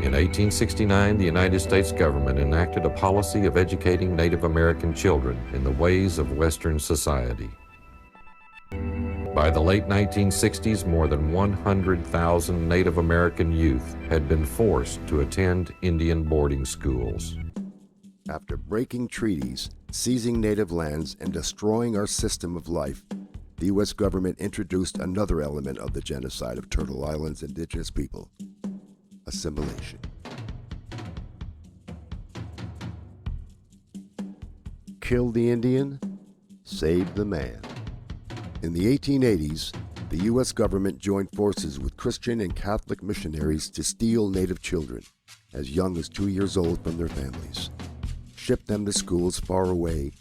In 1869, the United States government enacted a policy of educating Native American children in the ways of Western society. By the late 1960s, more than 100,000 Native American youth had been forced to attend Indian boarding schools. After breaking treaties, seizing native lands, and destroying our system of life, the U.S. government introduced another element of the genocide of Turtle Island's indigenous people: assimilation. Kill the Indian, save the man. In the 1880s, the U.S. government joined forces with Christian and Catholic missionaries to steal Native children, as young as 2 years old, from their families, ship them to schools far away,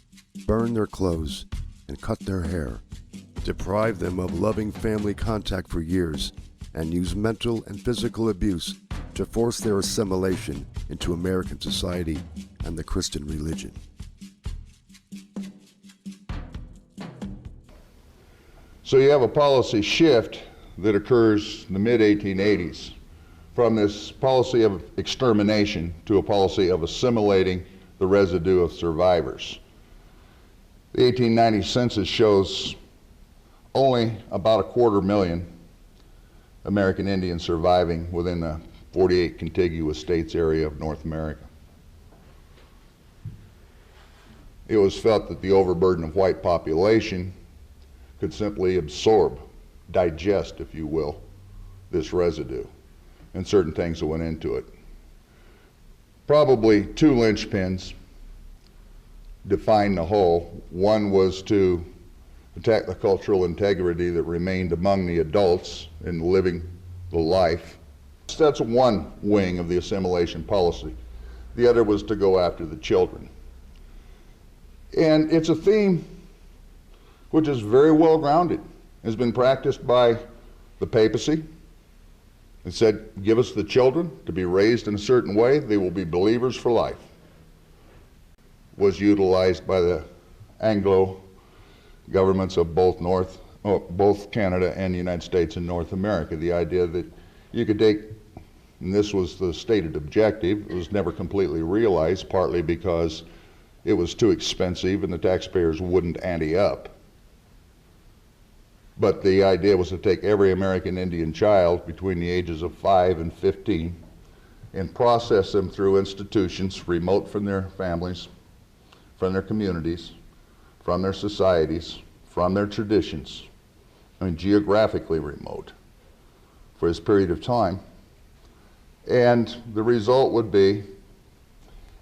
burn their clothes, and cut their hair, deprive them of loving family contact for years, and use mental and physical abuse to force their assimilation into American society and the Christian religion. So you have a policy shift that occurs in the mid-1880s from this policy of extermination to a policy of assimilating the residue of survivors. The 1890 census shows only about 250,000 American Indians surviving within the 48 contiguous states area of North America. It was felt that the overburden of white population could simply absorb, digest, if you will, this residue and certain things that went into it. Probably two linchpins defined the whole. One was to attack the cultural integrity that remained among the adults in living the life. That's one wing of the assimilation policy. The other was to go after the children. And it's a theme which is very well grounded, has been practiced by the papacy. It said, give us the children to be raised in a certain way, they will be believers for life. Was utilized by the Anglo governments of both Canada and the United States and North America. The idea that you could take, and this was the stated objective, it was never completely realized, partly because it was too expensive and the taxpayers wouldn't ante up. But the idea was to take every American Indian child between the ages of 5 and 15 and process them through institutions remote from their families, from their communities, from their societies, from their traditions, geographically remote for this period of time. And the result would be,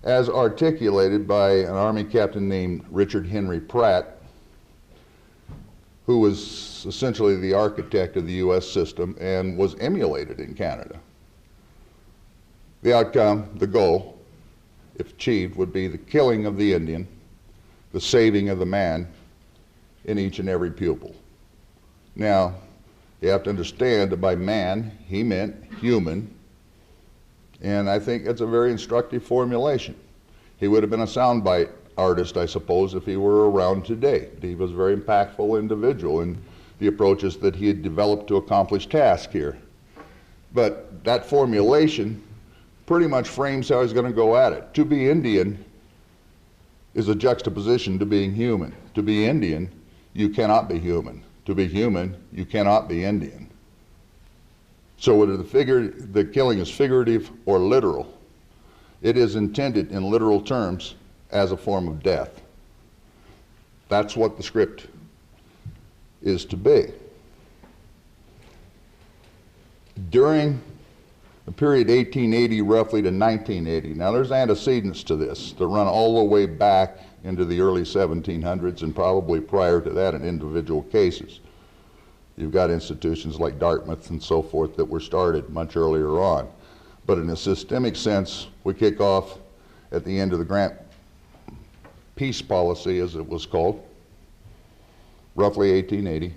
as articulated by an Army captain named Richard Henry Pratt, who was essentially the architect of the U.S. system and was emulated in Canada. The outcome, the goal, if achieved, would be the killing of the Indian, the saving of the man in each and every pupil. Now, you have to understand that by man, he meant human, and I think it's a very instructive formulation. He would have been a soundbite artist, I suppose, if he were around today. He was a very impactful individual in the approaches that he had developed to accomplish tasks here. But that formulation pretty much frames how he's going to go at it. To be Indian is a juxtaposition to being human. To be Indian, you cannot be human. To be human, you cannot be Indian. So whether the killing is figurative or literal, it is intended in literal terms as a form of death. That's what the script is to be. During the period 1880 roughly to 1980, now there's antecedents to this that run all the way back into the early 1700s and probably prior to that in individual cases. You've got institutions like Dartmouth and so forth that were started much earlier on. But in a systemic sense, we kick off at the end of the Grant Peace Policy, as it was called, roughly 1880.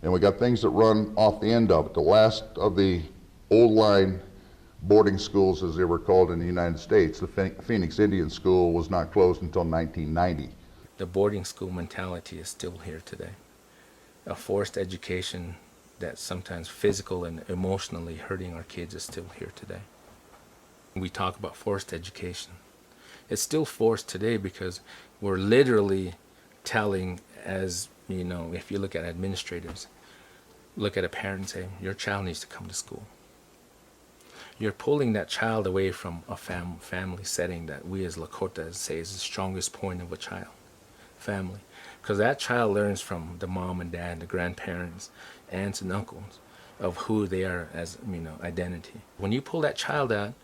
And we got things that run off the end of it. The last of the old line boarding schools, as they were called in the United States, the Phoenix Indian School, was not closed until 1990. The boarding school mentality is still here today. A forced education that's sometimes physical and emotionally hurting our kids is still here today. We talk about forced education. It's still forced today because we're literally telling, as you know, if you look at administrators, look at a parent and say, your child needs to come to school. You're pulling that child away from a family setting that we as Lakota say is the strongest point of a child, family. Because that child learns from the mom and dad, the grandparents, aunts and uncles, of who they are as, you know, identity. When you pull that child out,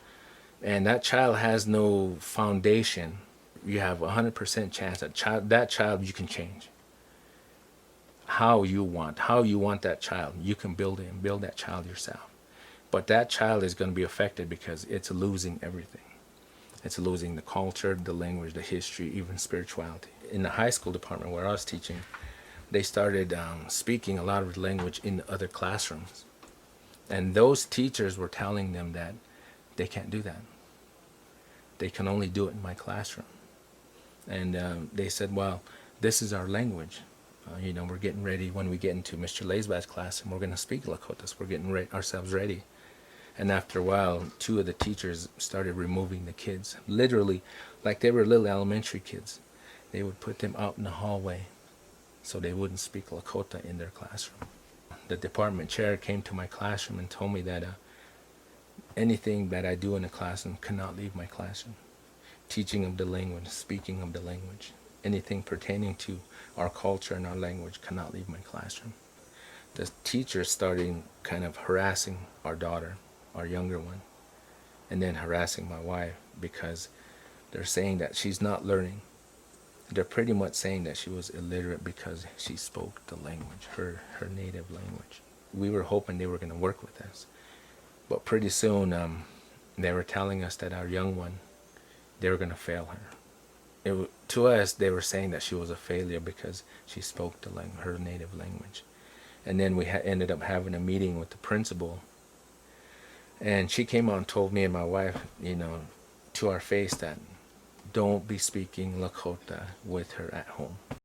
and that child has no foundation, you have 100% chance that child you can change. How you want that child, you can build it and build that child yourself. But that child is going to be affected because it's losing everything. It's losing the culture, the language, the history, even spirituality. In the high school department where I was teaching, they started speaking a lot of the language in other classrooms. And those teachers were telling them that they can't do that. They can only do it in my classroom. And they said, well, this is our language. You know, we're getting ready when we get into Mr. Laisbat's class, and we're going to speak Lakotas. We're getting ourselves ready. And after a while, 2 of the teachers started removing the kids. Literally, like they were little elementary kids. They would put them out in the hallway so they wouldn't speak Lakota in their classroom. The department chair came to my classroom and told me that anything that I do in the classroom cannot leave my classroom. Teaching of the language, speaking of the language, anything pertaining to our culture and our language cannot leave my classroom. The teachers started kind of harassing our daughter, our younger one, and then harassing my wife because they're saying that she's not learning. They're pretty much saying that she was illiterate because she spoke the language, her native language. We were hoping they were going to work with us. But pretty soon, they were telling us that our young one, they were going to fail her. To us, they were saying that she was a failure because she spoke her native language. And then we ended up having a meeting with the principal. And she came out and told me and my wife, you know, to our face that don't be speaking Lakota with her at home.